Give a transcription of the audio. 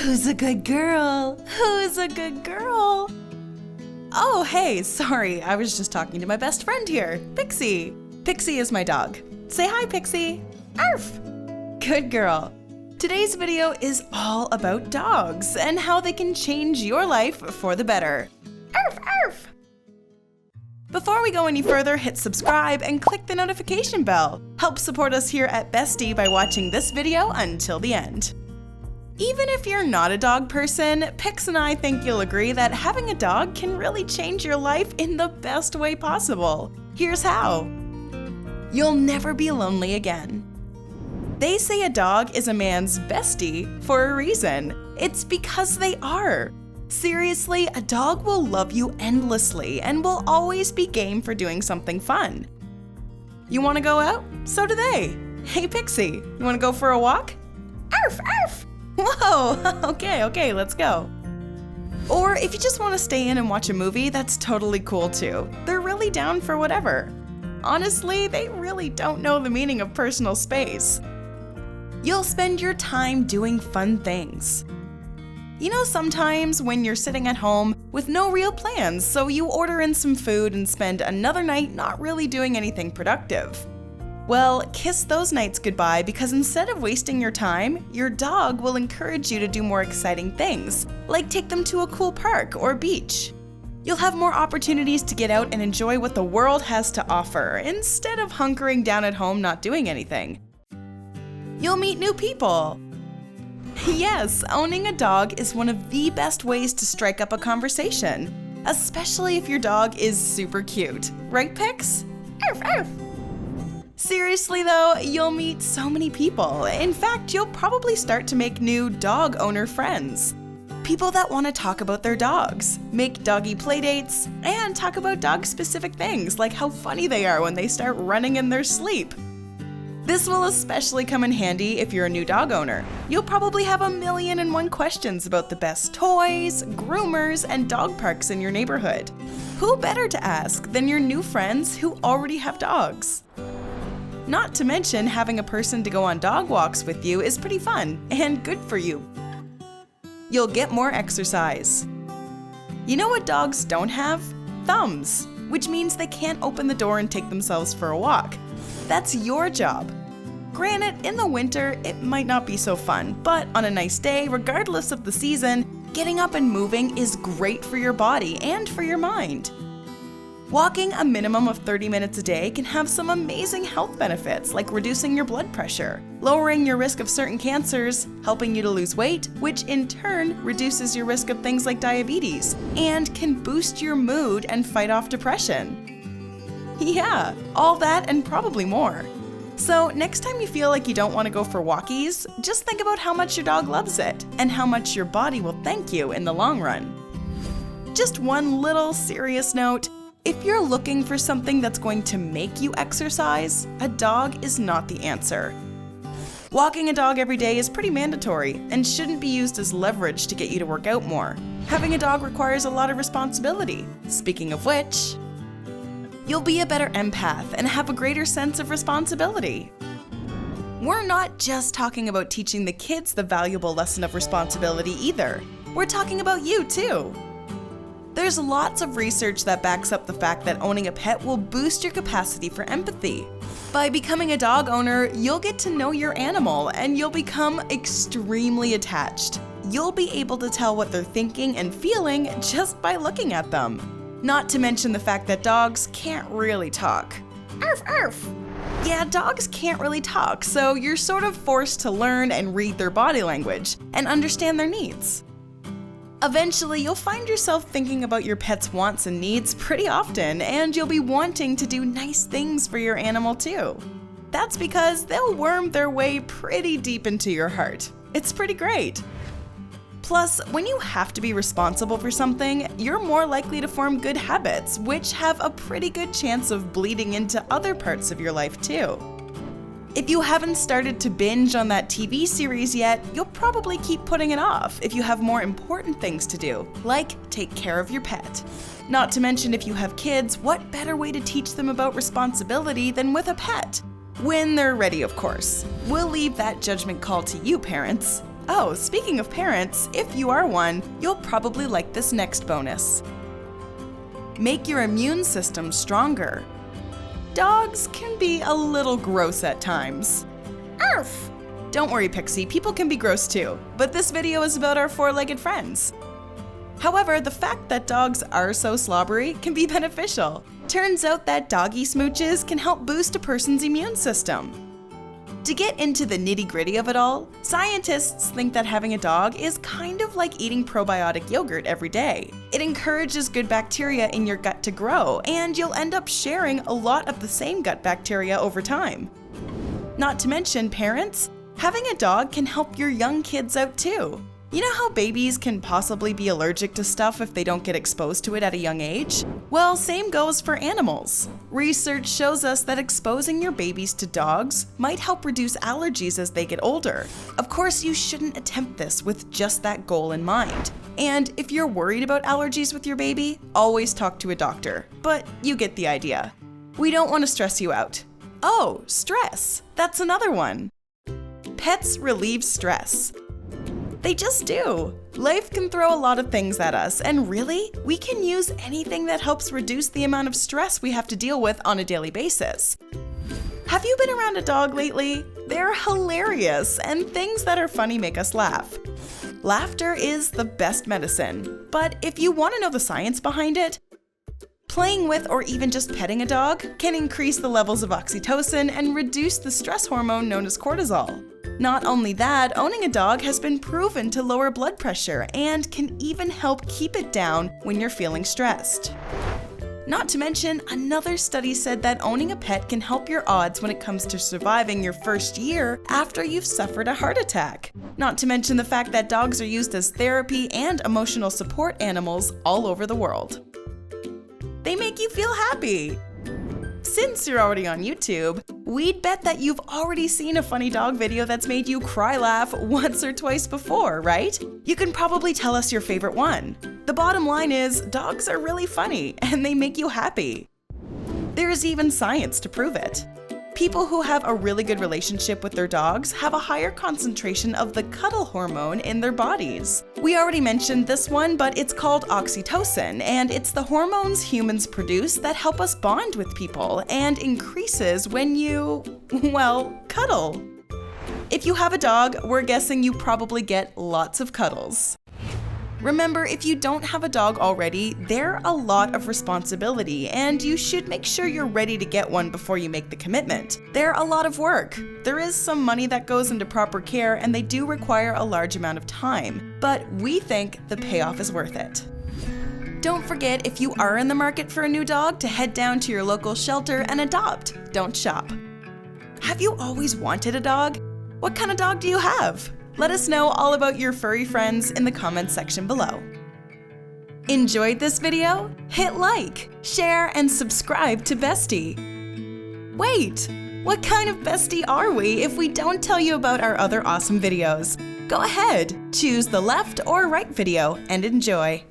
Who's a good girl? Who's a good girl? Oh, hey, sorry, I was just talking to my best friend here, Pixie. Pixie is my dog. Say hi, Pixie. Arf! Good girl. Today's video is all about dogs and how they can change your life for the better. Arf, arf! Before we go any further, hit subscribe and click the notification bell. Help support us here at Bestie by watching this video until the end. Even if you're not a dog person, Pix and I think you'll agree that having a dog can really change your life in the best way possible. Here's how. You'll never be lonely again. They say a dog is a man's bestie for a reason. It's because they are. Seriously, a dog will love you endlessly and will always be game for doing something fun. You want to go out? So do they. Hey Pixie, you want to go for a walk? Arf, arf! Whoa, okay, let's go. Or if you just want to stay in and watch a movie, that's totally cool too. They're really down for whatever. Honestly, they really don't know the meaning of personal space. You'll spend your time doing fun things. You know, sometimes when you're sitting at home with no real plans, so you order in some food and spend another night not really doing anything productive. Well, kiss those nights goodbye because instead of wasting your time, your dog will encourage you to do more exciting things, like take them to a cool park or beach. You'll have more opportunities to get out and enjoy what the world has to offer, instead of hunkering down at home not doing anything. You'll meet new people. Yes, owning a dog is one of the best ways to strike up a conversation, especially if your dog is super cute. Right, Pix? Arf, arf! Seriously though, you'll meet so many people. In fact, you'll probably start to make new dog owner friends. People that want to talk about their dogs, make doggy playdates, and talk about dog-specific things like how funny they are when they start running in their sleep. This will especially come in handy if you're a new dog owner. You'll probably have 1,000,001 questions about the best toys, groomers, and dog parks in your neighborhood. Who better to ask than your new friends who already have dogs? Not to mention, having a person to go on dog walks with you is pretty fun and good for you. You'll get more exercise. You know what dogs don't have? Thumbs, which means they can't open the door and take themselves for a walk. That's your job. Granted, in the winter, it might not be so fun, but on a nice day, regardless of the season, getting up and moving is great for your body and for your mind. Walking a minimum of 30 minutes a day can have some amazing health benefits like reducing your blood pressure, lowering your risk of certain cancers, helping you to lose weight, which in turn reduces your risk of things like diabetes, and can boost your mood and fight off depression. Yeah, all that and probably more. So next time you feel like you don't want to go for walkies, just think about how much your dog loves it and how much your body will thank you in the long run. Just one little serious note. If you're looking for something that's going to make you exercise, a dog is not the answer. Walking a dog every day is pretty mandatory and shouldn't be used as leverage to get you to work out more. Having a dog requires a lot of responsibility. Speaking of which, you'll be a better empath and have a greater sense of responsibility. We're not just talking about teaching the kids the valuable lesson of responsibility either. We're talking about you too. There's lots of research that backs up the fact that owning a pet will boost your capacity for empathy. By becoming a dog owner, you'll get to know your animal and you'll become extremely attached. You'll be able to tell what they're thinking and feeling just by looking at them. Not to mention the fact that dogs can't really talk. Arf, arf! Yeah, dogs can't really talk, so you're sort of forced to learn and read their body language and understand their needs. Eventually, you'll find yourself thinking about your pet's wants and needs pretty often, and you'll be wanting to do nice things for your animal too. That's because they'll worm their way pretty deep into your heart. It's pretty great. Plus, when you have to be responsible for something, you're more likely to form good habits, which have a pretty good chance of bleeding into other parts of your life too. If you haven't started to binge on that TV series yet, you'll probably keep putting it off if you have more important things to do, like take care of your pet. Not to mention, if you have kids, what better way to teach them about responsibility than with a pet? When they're ready, of course. We'll leave that judgment call to you, parents. Oh, speaking of parents, if you are one, you'll probably like this next bonus. Make your immune system stronger. Dogs can be a little gross at times. Arf! Don't worry, Pixie, people can be gross too, but this video is about our four-legged friends. However, the fact that dogs are so slobbery can be beneficial. Turns out that doggy smooches can help boost a person's immune system. To get into the nitty-gritty of it all, scientists think that having a dog is kind of like eating probiotic yogurt every day. It encourages good bacteria in your gut to grow, and you'll end up sharing a lot of the same gut bacteria over time. Not to mention, parents, having a dog can help your young kids out too. You know how babies can possibly be allergic to stuff if they don't get exposed to it at a young age? Well, same goes for animals. Research shows us that exposing your babies to dogs might help reduce allergies as they get older. Of course, you shouldn't attempt this with just that goal in mind. And if you're worried about allergies with your baby, always talk to a doctor. But you get the idea. We don't want to stress you out. Oh, stress. That's another one. Pets relieve stress. They just do. Life can throw a lot of things at us, and really, we can use anything that helps reduce the amount of stress we have to deal with on a daily basis. Have you been around a dog lately? They're hilarious, and things that are funny make us laugh. Laughter is the best medicine, but if you want to know the science behind it, playing with or even just petting a dog can increase the levels of oxytocin and reduce the stress hormone known as cortisol. Not only that, owning a dog has been proven to lower blood pressure and can even help keep it down when you're feeling stressed. Not to mention, another study said that owning a pet can help your odds when it comes to surviving your first year after you've suffered a heart attack. Not to mention the fact that dogs are used as therapy and emotional support animals all over the world. They make you feel happy. Since you're already on YouTube, we'd bet that you've already seen a funny dog video that's made you cry laugh once or twice before, right? You can probably tell us your favorite one. The bottom line is, dogs are really funny and they make you happy. There's even science to prove it. People who have a really good relationship with their dogs have a higher concentration of the cuddle hormone in their bodies. We already mentioned this one, but it's called oxytocin, and it's the hormones humans produce that help us bond with people and increases when you, well, cuddle. If you have a dog, we're guessing you probably get lots of cuddles. Remember, if you don't have a dog already, they're a lot of responsibility, and you should make sure you're ready to get one before you make the commitment. They're a lot of work. There is some money that goes into proper care, and they do require a large amount of time, but we think the payoff is worth it. Don't forget, if you are in the market for a new dog, to head down to your local shelter and adopt. Don't shop. Have you always wanted a dog? What kind of dog do you have? Let us know all about your furry friends in the comments section below. Enjoyed this video? Hit like, share, and subscribe to Bestie. Wait, what kind of bestie are we if we don't tell you about our other awesome videos? Go ahead, choose the left or right video and enjoy.